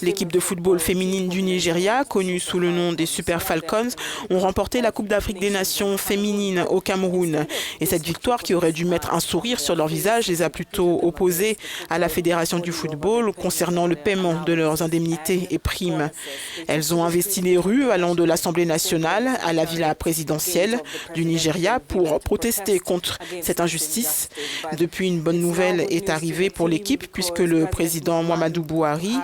L'équipe de football féminine du Nigeria, connue sous le nom des Super Falcons, ont remporté la Coupe d'Afrique des Nations féminines au Cameroun. Et cette victoire, qui aurait dû mettre un sourire sur leur visage, les a plutôt opposées à la Fédération du football concernant le paiement de leurs indemnités et primes. Elles ont investi les rues allant de l'Assemblée nationale à la villa présidentielle du Nigeria pour protester contre cette injustice. Depuis, une bonne nouvelle est arrivée pour l'équipe puisque le président Muhammadu Buhari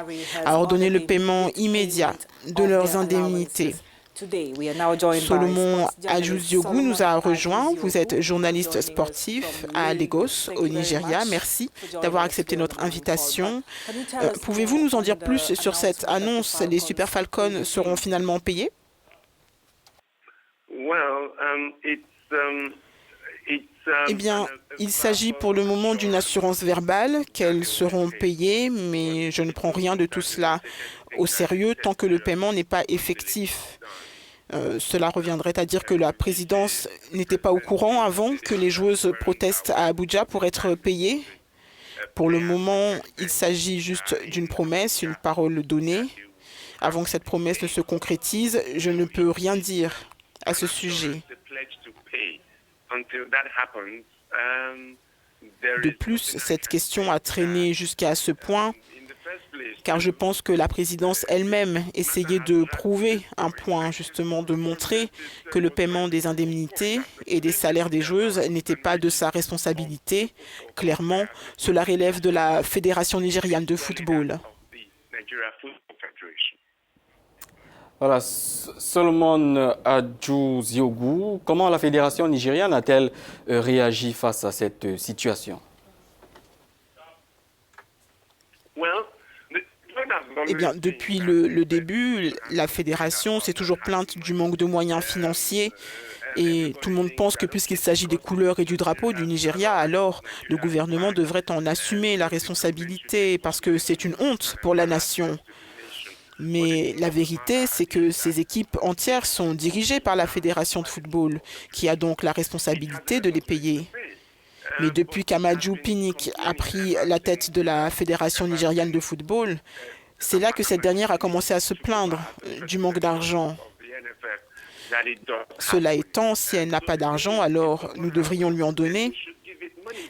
a ordonné le paiement immédiat de leurs indemnités. Solomon Adjuziogu nous a rejoints. Vous êtes journaliste sportif à Lagos, au Nigeria. Merci d'avoir accepté notre invitation. Pouvez-vous nous en dire plus sur cette annonce? Les Super Falcons seront finalement payés? Eh bien, il s'agit pour le moment d'une assurance verbale qu'elles seront payées, mais je ne prends rien de tout cela au sérieux tant que le paiement n'est pas effectif. Cela reviendrait à dire que la présidence n'était pas au courant avant que les joueuses protestent à Abuja pour être payées. Pour le moment, il s'agit juste d'une promesse, une parole donnée. Avant que cette promesse ne se concrétise, je ne peux rien dire à ce sujet. De plus, cette question a traîné jusqu'à ce point, car je pense que la présidence elle-même essayait de prouver un point, justement de montrer que le paiement des indemnités et des salaires des joueuses n'était pas de sa responsabilité. Clairement, cela relève de la Fédération nigériane de football. Voilà, Solomon Adjuziogu, comment la Fédération nigériane a-t-elle réagi face à cette situation? Eh bien, depuis le début, la Fédération s'est toujours plainte du manque de moyens financiers et tout le monde pense que puisqu'il s'agit des couleurs et du drapeau du Nigeria, alors le gouvernement devrait en assumer la responsabilité parce que c'est une honte pour la nation. Mais la vérité, c'est que ces équipes entières sont dirigées par la Fédération de football, qui a donc la responsabilité de les payer. Mais depuis qu'Amaju Pinnick a pris la tête de la Fédération nigériane de football, c'est là que cette dernière a commencé à se plaindre du manque d'argent. Cela étant, si elle n'a pas d'argent, alors nous devrions lui en donner.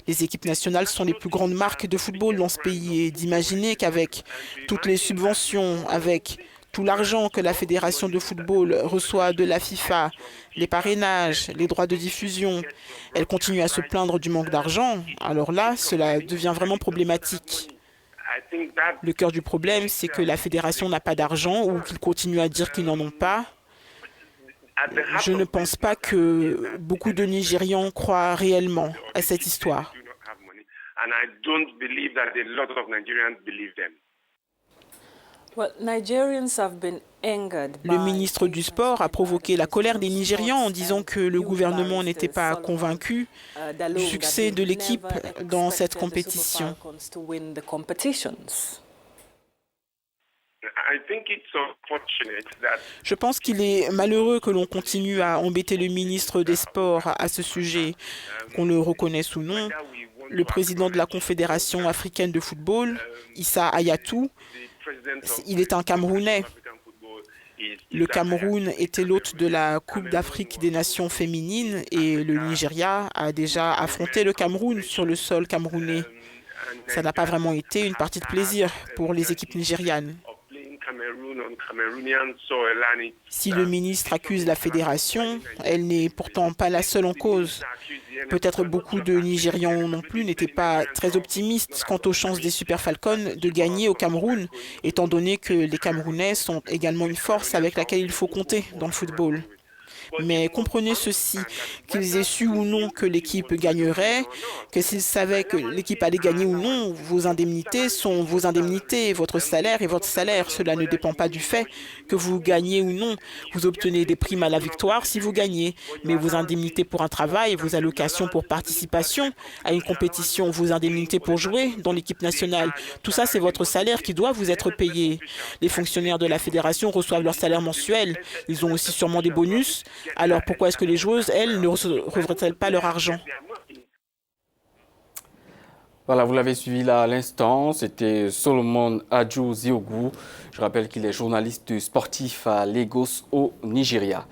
Les équipes nationales sont les plus grandes marques de football dans ce pays et d'imaginer qu'avec toutes les subventions, avec tout l'argent que la Fédération de football reçoit de la FIFA, les parrainages, les droits de diffusion, elle continue à se plaindre du manque d'argent, alors là, cela devient vraiment problématique. Le cœur du problème, c'est que la Fédération n'a pas d'argent ou qu'ils continuent à dire qu'ils n'en ont pas. Je ne pense pas que beaucoup de Nigérians croient réellement à cette histoire. Le ministre du Sport a provoqué la colère des Nigérians en disant que le gouvernement n'était pas convaincu du succès de l'équipe dans cette compétition. Je pense qu'il est malheureux que l'on continue à embêter le ministre des Sports à ce sujet, qu'on le reconnaisse ou non. Le président de la Confédération africaine de football, Issa Hayatou, il est un Camerounais. Le Cameroun était l'hôte de la Coupe d'Afrique des Nations féminines et le Nigeria a déjà affronté le Cameroun sur le sol camerounais. Ça n'a pas vraiment été une partie de plaisir pour les équipes nigérianes. Si le ministre accuse la fédération, elle n'est pourtant pas la seule en cause. Peut-être beaucoup de Nigérians non plus n'étaient pas très optimistes quant aux chances des Super Falcons de gagner au Cameroun, étant donné que les Camerounais sont également une force avec laquelle il faut compter dans le football. Mais comprenez ceci, qu'ils aient su ou non que l'équipe gagnerait, que s'ils savaient que l'équipe allait gagner ou non, vos indemnités sont vos indemnités, votre salaire est votre salaire. Cela ne dépend pas du fait que vous gagnez ou non. Vous obtenez des primes à la victoire si vous gagnez, mais vos indemnités pour un travail, vos allocations pour participation à une compétition, vos indemnités pour jouer dans l'équipe nationale, tout ça c'est votre salaire qui doit vous être payé. Les fonctionnaires de la fédération reçoivent leur salaire mensuel, ils ont aussi sûrement des bonus. Alors pourquoi est-ce que les joueuses, elles, ne recevraient-elles pas leur argent? Voilà, vous l'avez suivi là à l'instant, c'était Solomon Adjou-Ziogu. Je rappelle qu'il est journaliste sportif à Lagos au Nigeria.